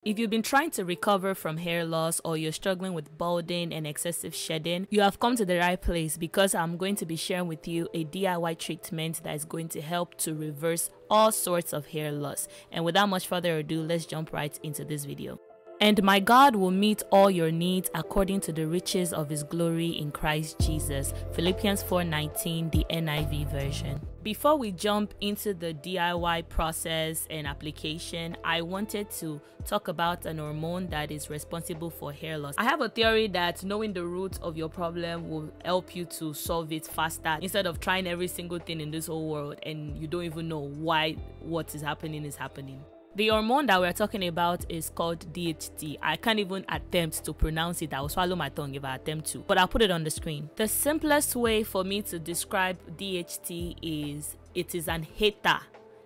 If you've been trying to recover from hair loss or you're struggling with balding and excessive shedding, you have come to the right place because I'm going to be sharing with you a DIY treatment that is going to help to reverse all sorts of hair loss. And without much further ado, let's jump right into this video. And my God will meet all your needs according to the riches of his glory in Christ Jesus. Philippians 4:19, the NIV version. Before we jump into the DIY process and application, I wanted to talk about an hormone that is responsible for hair loss. I have a theory that knowing the root of your problem will help you to solve it faster instead of trying every single thing in this whole world and you don't even know why what is happening is happening. The hormone that we're talking about is called DHT. I can't even attempt to pronounce it. I will swallow my tongue if I attempt to, but I'll put it on the screen. The simplest way for me to describe DHT is it is an hater.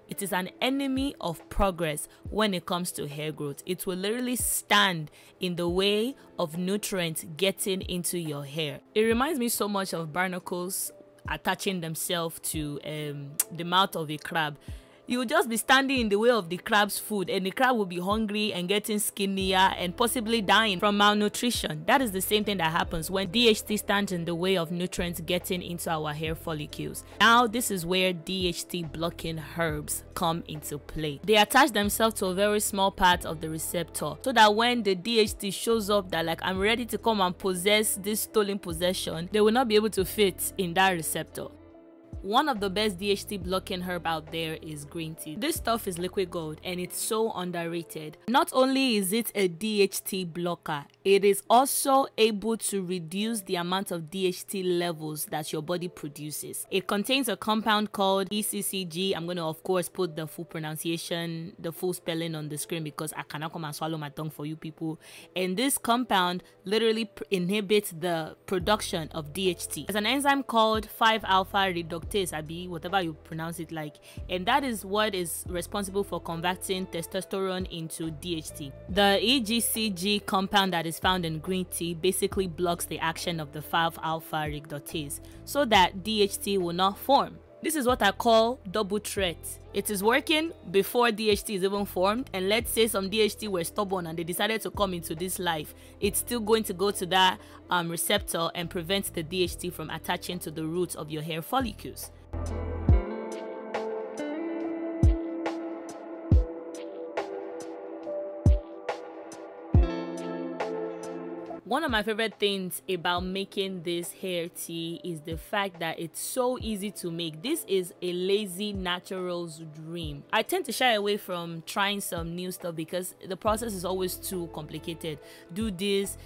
It is an enemy of progress when it comes to hair growth. It will literally stand in the way of nutrients getting into your hair. It reminds me so much of barnacles attaching themselves to the mouth of a crab. You will just be standing in the way of the crab's food and the crab will be hungry and getting skinnier and possibly dying from malnutrition. That is the same thing that happens when DHT stands in the way of nutrients getting into our hair follicles. Now this is where DHT blocking herbs come into play. They attach themselves to a very small part of the receptor so that when the DHT shows up that like I'm ready to come and possess this stolen possession, they will not be able to fit in that receptor. One of the best DHT blocking herb out there is green tea. This stuff is liquid gold and it's so underrated. Not only is it a DHT blocker, it is also able to reduce the amount of DHT levels that your body produces. It contains a compound called ECCG. I'm going to of course put the full pronunciation, the full spelling on the screen because I cannot come and swallow my tongue for you people. And this compound literally inhibits the production of DHT. There's an enzyme called 5-alpha reductase, whatever you pronounce it like, and that is what is responsible for converting testosterone into DHT. The EGCG compound that is found in green tea basically blocks the action of the 5-alpha reductase so that DHT will not form. This is what I call double threat. It is working before DHT is even formed, and let's say some DHT were stubborn and they decided to come into this life. It's still going to go to that receptor and prevent the DHT from attaching to the roots of your hair follicles. One of my favorite things about making this hair tea is the fact that it's so easy to make. This is a lazy natural's dream. I tend to shy away from trying some new stuff because the process is always too complicated. Do this,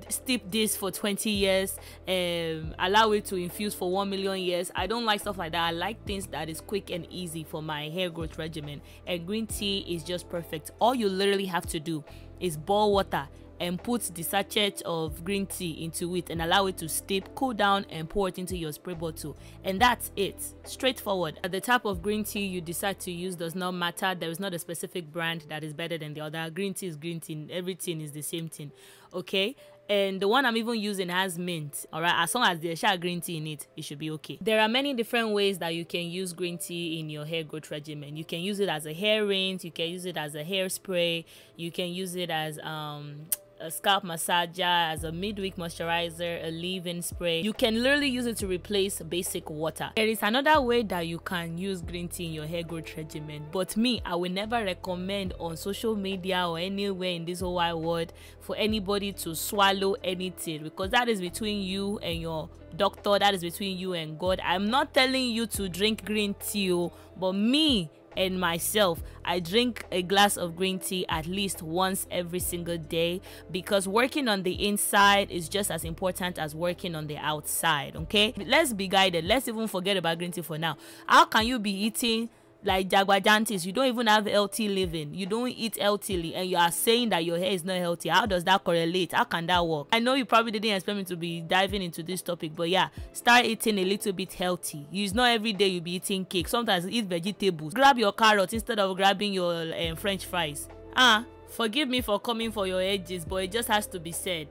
steep this for 20 years, allow it to infuse for 1 million years. I don't like stuff like that. I like things that is quick and easy for my hair growth regimen, and green tea is just perfect. All you literally have to do is boil water and put the sachet of green tea into it and allow it to steep, cool down, and pour it into your spray bottle, and that's it. Straightforward. The type of green tea you decide to use does not matter. There is not a specific brand that is better than the other. Green tea is green tea. Everything is the same thing, okay? And the one I'm even using has mint. All right, as long as there's green tea in it, it should be okay. There are many different ways that you can use green tea in your hair growth regimen. You can use it as a hair rinse, you can use it as a hairspray, you can use it as a scalp massager, as a midweek moisturizer, a leave-in spray. You can literally use it to replace basic water. There is another way that you can use green tea in your hair growth regimen, but me, I will never recommend on social media or anywhere in this whole wide world for anybody to swallow anything, because that is between you and your doctor, that is between you and God. I'm not telling you to drink green tea, but me and myself, I drink a glass of green tea at least once every single day, because working on the inside is just as important as working on the outside, okay? Let's be guided. Let's even forget about green tea for now. How can you be eating like jagwajantis? You don't even have healthy living, you don't eat healthily, and you are saying that your hair is not healthy. How does that correlate? How can that work? I know you probably didn't expect me to be diving into this topic, but yeah, start eating a little bit healthy. It's not every day you be eating cake. Sometimes eat vegetables. Grab your carrot instead of grabbing your french fries. Forgive me for coming for your edges, but it just has to be said.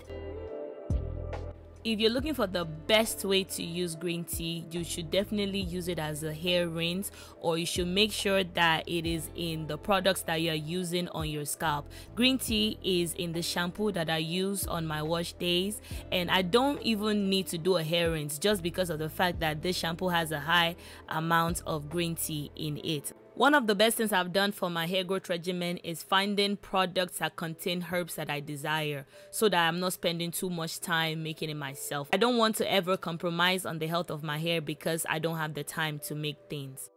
If you're looking for the best way to use green tea, you should definitely use it as a hair rinse, or you should make sure that it is in the products that you're using on your scalp. Green tea is in the shampoo that I use on my wash days, and I don't even need to do a hair rinse just because of the fact that this shampoo has a high amount of green tea in it. One of the best things I've done for my hair growth regimen is finding products that contain herbs that I desire, so that I'm not spending too much time making it myself. I don't want to ever compromise on the health of my hair because I don't have the time to make things.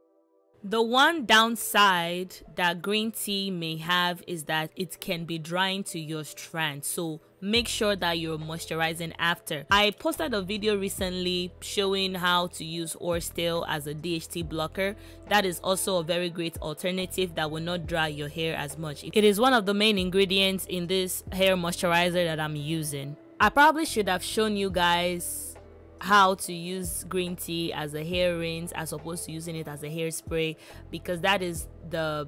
The one downside that green tea may have is that it can be drying to your strands, so make sure that you're moisturizing after. I posted a video recently showing how to use orstil as a DHT blocker. That is also a very great alternative that will not dry your hair as much. It is one of the main ingredients in this hair moisturizer that I'm using. I probably should have shown you guys how to use green tea as a hair rinse as opposed to using it as a hairspray, because that is the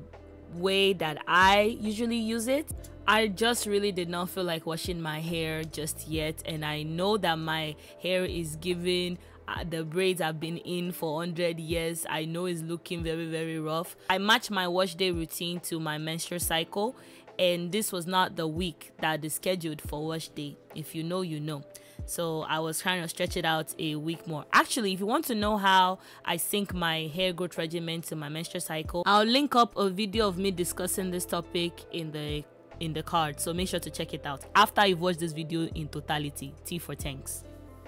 way that I usually use it. I just really did not feel like washing my hair just yet, and I know that my hair is giving the braids I've been in for 100 years. I know it's looking very rough. I match my wash day routine to my menstrual cycle, and this was not the week that is scheduled for wash day. If you know, you know. So I was trying to stretch it out a week more. Actually, if you want to know how I sync my hair growth regimen to my menstrual cycle, I'll link up a video of me discussing this topic in the card, so make sure to check it out after you've watched this video in totality. Tea for thanks.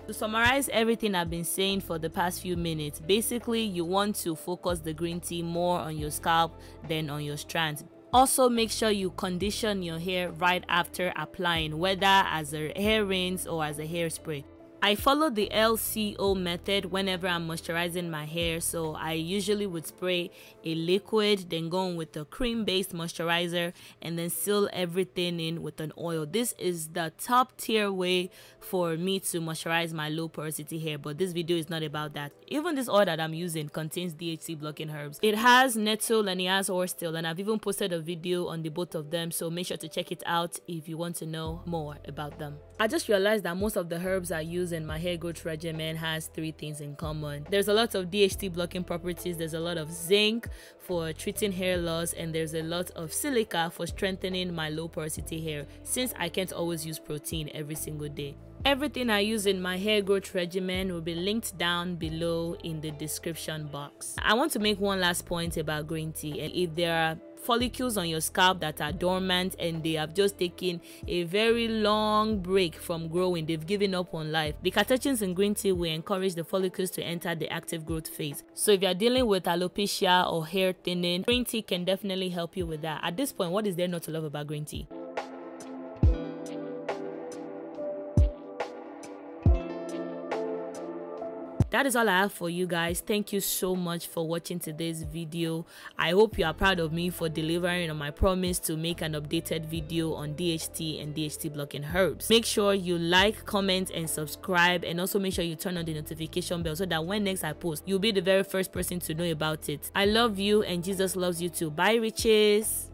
To summarize everything I've been saying for the past few minutes, basically you want to focus the green tea more on your scalp than on your strands. Also, make sure you condition your hair right after applying, whether as a hair rinse or as a hairspray. I follow the LCO method whenever I'm moisturizing my hair, so I usually would spray a liquid, then go on with a cream-based moisturizer, and then seal everything in with an oil. This is the top tier way for me to moisturize my low porosity hair, but this video is not about that. Even this oil that I'm using contains DHT blocking herbs. It has nettle and it has orstil, and I've even posted a video on the both of them, so make sure to check it out if you want to know more about them. I just realized that most of the herbs I use in my hair growth regimen has three things in common. There's a lot of DHT blocking properties, there's a lot of zinc for treating hair loss, and there's a lot of silica for strengthening my low porosity hair, since I can't always use protein every single day. Everything I use in my hair growth regimen will be linked down below in the description box. I want to make one last point about green tea. If there are follicles on your scalp that are dormant and they have just taken a very long break from growing, they've given up on life, the catechins in green tea will encourage the follicles to enter the active growth phase. So if you're dealing with alopecia or hair thinning, green tea can definitely help you with that. At this point, what is there not to love about green tea? That is all I have for you guys. Thank you so much for watching today's video. I hope you are proud of me for delivering on my promise to make an updated video on DHT and DHT blocking herbs. Make sure you like, comment, and subscribe, and also make sure you turn on the notification bell so that when next I post, you'll be the very first person to know about it. I love you and Jesus loves you too. Bye, Richies.